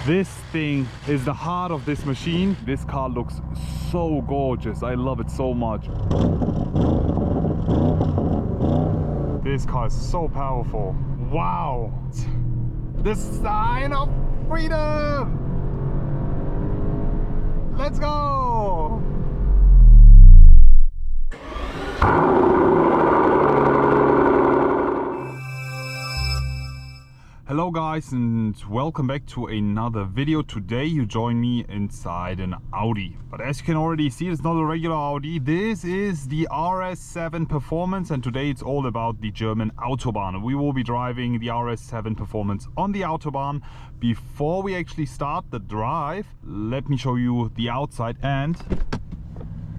This thing is the heart of this machine. This car looks so gorgeous. I love it so much. This car is so powerful. Wow. The sign of freedom. Let's go. Hello guys, and welcome back to another video. Today you join me inside an Audi, but as you can already see, it's not a regular Audi. This is the RS7 Performance, and today it's all about the German Autobahn. We will be driving the RS7 Performance on the Autobahn. Before we actually start the drive, let me show you the outside and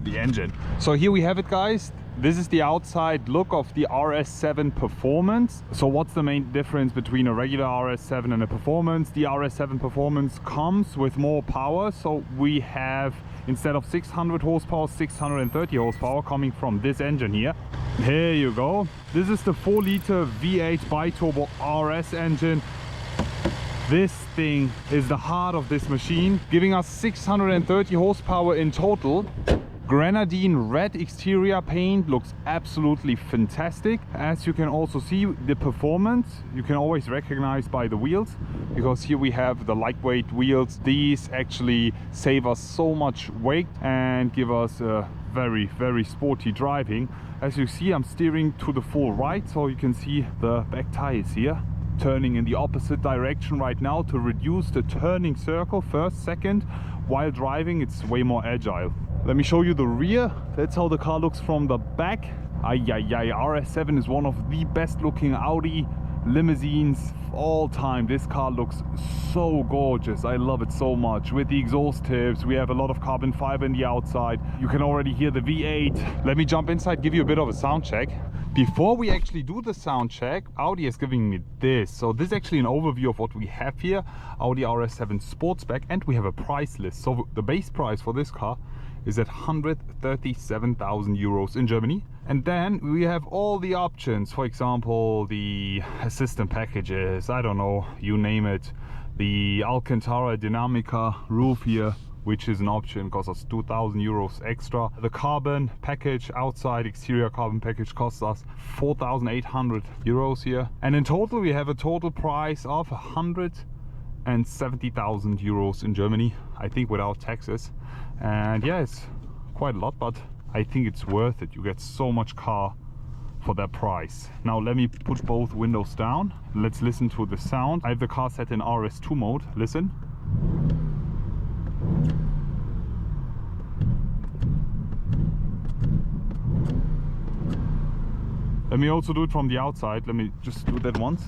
the engine. So here we have it, guys. This is the outside look of the RS7 Performance. So what's the main difference between a regular RS7 and a Performance? The RS7 Performance comes with more power. So we have, instead of 600 horsepower, 630 horsepower coming from this engine here. Here you go. This is the 4-liter V8 bi-turbo RS engine. This thing is the heart of this machine, giving us 630 horsepower in total. Grenadine red exterior paint looks absolutely fantastic. As you can also see, the performance you can always recognize by the wheels, because here we have the lightweight wheels. These actually save us so much weight and give us a very sporty driving. As you see, I'm steering to the full right, so you can see the back tires here turning in the opposite direction right now to reduce the turning circle first, second. While driving, it's way more agile. Let me show you the rear. That's how the car looks from the back. RS7 is one of the best looking Audi limousines of all time. This car looks so gorgeous. I love it so much. With the exhaust tips, we have a lot of carbon fiber in the outside. You can already hear the V8. Let me jump inside, give you a bit of a sound check. Before we actually do the sound check, Audi is giving me this. So this is actually an overview of what we have here. Audi RS7 Sportsback, and we have a price list. So the base price for this car is at 137,000 euros in Germany. And then we have all the options. For example, the assistant packages, I don't know, you name it. The Alcantara Dinamica roof here, which is an option, costs us 2,000 euros extra. The carbon package, outside exterior carbon package, costs us 4,800 euros here. And in total, we have a total price of 170,000 euros in Germany, I think without taxes. And yeah, it's quite a lot, but I think it's worth it. You get so much car for that price. Now let me put both windows down. Let's listen to the sound. I have the car set in RS2 mode. Listen. Let me also do it from the outside. Let me just do that once.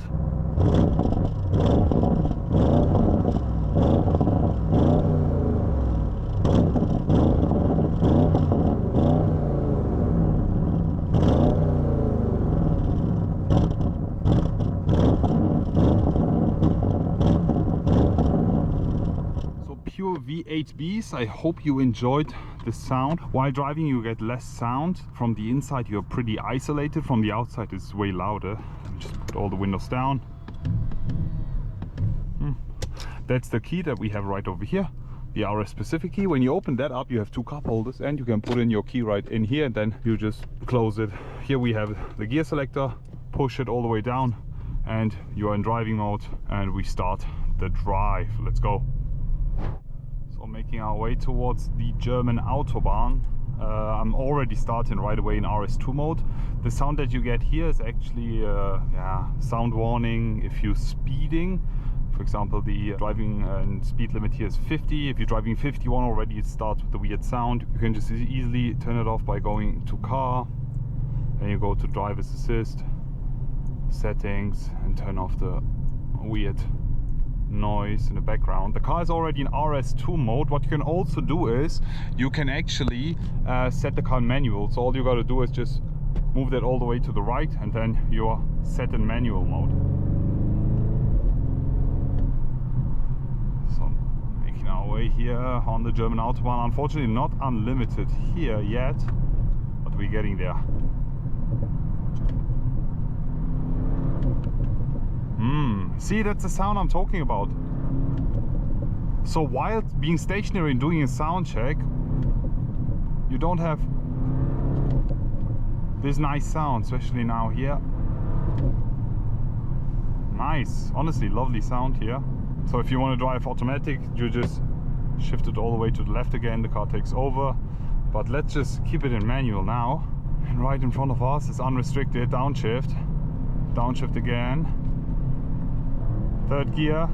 Pure V8 beast. I hope you enjoyed the sound. While driving, you get less sound. From the inside, you're pretty isolated. From the outside, it's way louder. Let me just put all the windows down. That's the key that we have right over here, the RS specific key. When you open that up, you have two cup holders, and you can put in your key right in here, and then you just close it. Here we have the gear selector. Push it all the way down, and you are in driving mode, and we start the drive. Let's go. So making our way towards the German Autobahn. I'm already starting right away in RS2 mode. The sound that you get here is actually sound warning if you're speeding. For example, the driving and speed limit here is 50. If you're driving 51 already, it starts with the weird sound. You can just easily turn it off by going to car, then you go to driver's assist, settings, and turn off the weird noise in the background. The car is already in RS2 mode. What you can also do is you can actually set the car in manual. So all you got to do is just move that all the way to the right, and then you're set in manual mode. So making our way here on the German Autobahn. Unfortunately not unlimited here yet, but we're getting there. See, that's the sound I'm talking about. So while being stationary and doing a sound check, you don't have this nice sound, especially now here. Nice, honestly, lovely sound here. So if you want to drive automatic, you just shift it all the way to the left again, the car takes over. But let's just keep it in manual now. And right in front of us is unrestricted, downshift. Downshift again. Third gear.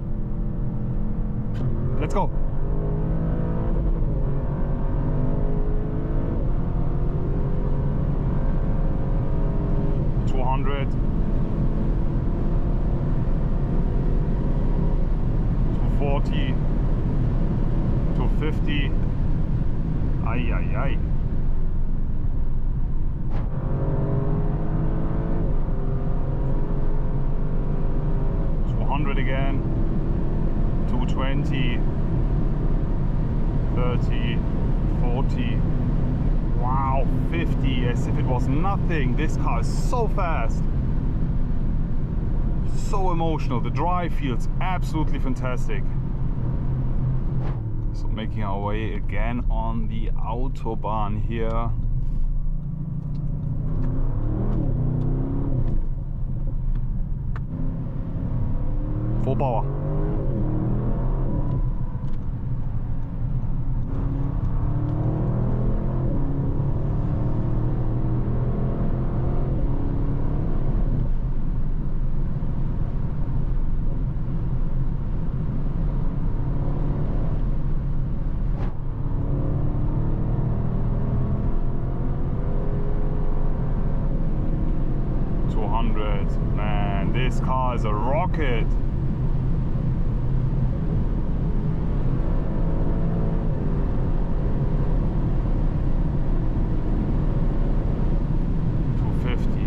Let's go. $200. 240. 250. Ay, ay, ay. 200 again. 220. 30. 40. Wow, 50, as if it was nothing. This car is so fast. So emotional. The drive feels absolutely fantastic. So making our way again on the Autobahn here. Full power. Man, this car is a rocket.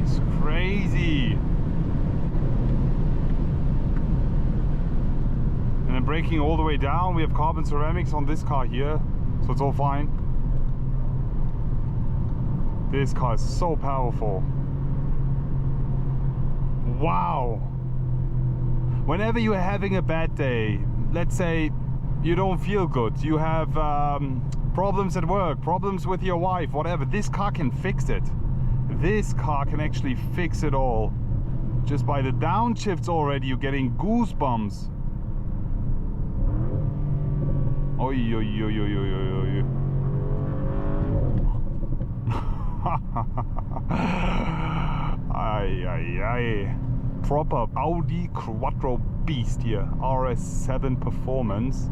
It's crazy. And then braking all the way down, we have carbon ceramics on this car here, so it's all fine. This car is so powerful. Wow. Whenever you're having a bad day, let's say you don't feel good, you have problems at work, problems with your wife, whatever, this car can fix it. This car can actually fix it all. Just by the downshifts already, you're getting goosebumps. Oi, oi, oi, oi, oi, oi. Ay, ay, ay. Proper Audi Quattro beast here. RS7 Performance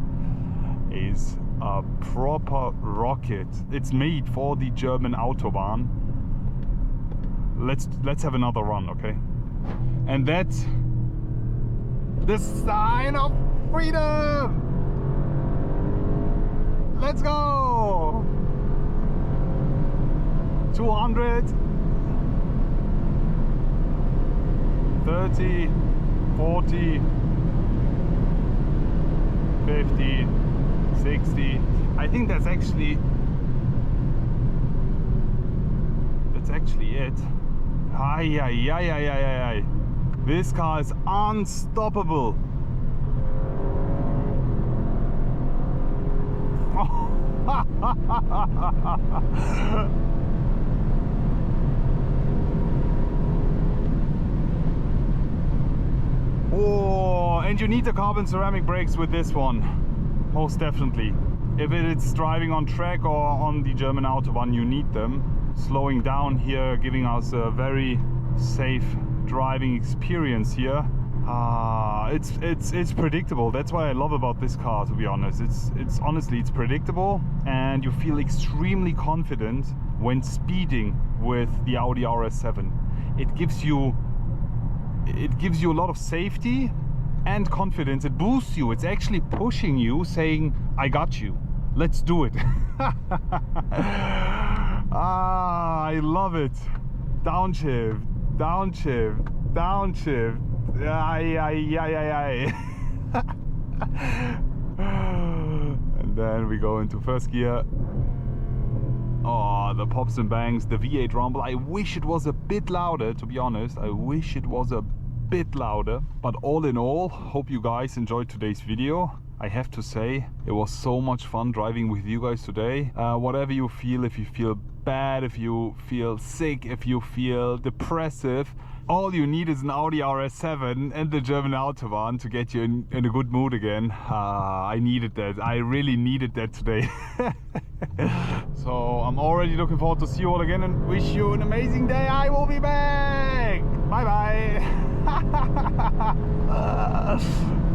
is a proper rocket. It's made for the German Autobahn. Let's have another run, okay? And that's the sign of freedom. Let's go. 200. 30, 40, 50, 60. I think that's actually it. Ay, ay, ay, ay, ay, ay. This car is unstoppable. Oh, and you need the carbon ceramic brakes with this one, most definitely. If it's driving on track or on the German Autobahn, you need them. Slowing down here, giving us a very safe driving experience here. It's predictable. That's what I love about this car, to be honest. It's honestly, it's predictable, and you feel extremely confident when speeding with the Audi RS7. It gives you a lot of safety and confidence. It boosts you. It's actually pushing you, saying, I got you, let's do it. I love it. Downshift, downshift, downshift. Ay, ay, ay, ay, ay. And then we go into first gear. Oh, the pops and bangs, the V8 rumble. I wish it was a bit louder, to be honest. I wish it was a bit louder. But all in all, hope you guys enjoyed today's video. I have to say, it was so much fun driving with you guys today. Whatever you feel, if you feel bad, if you feel sick, if you feel depressive, all you need is an Audi RS7 and the German Autobahn to get you in a good mood again. I needed that. I really needed that today. So I'm already looking forward to see you all again and wish you an amazing day. I will be back. Bye bye.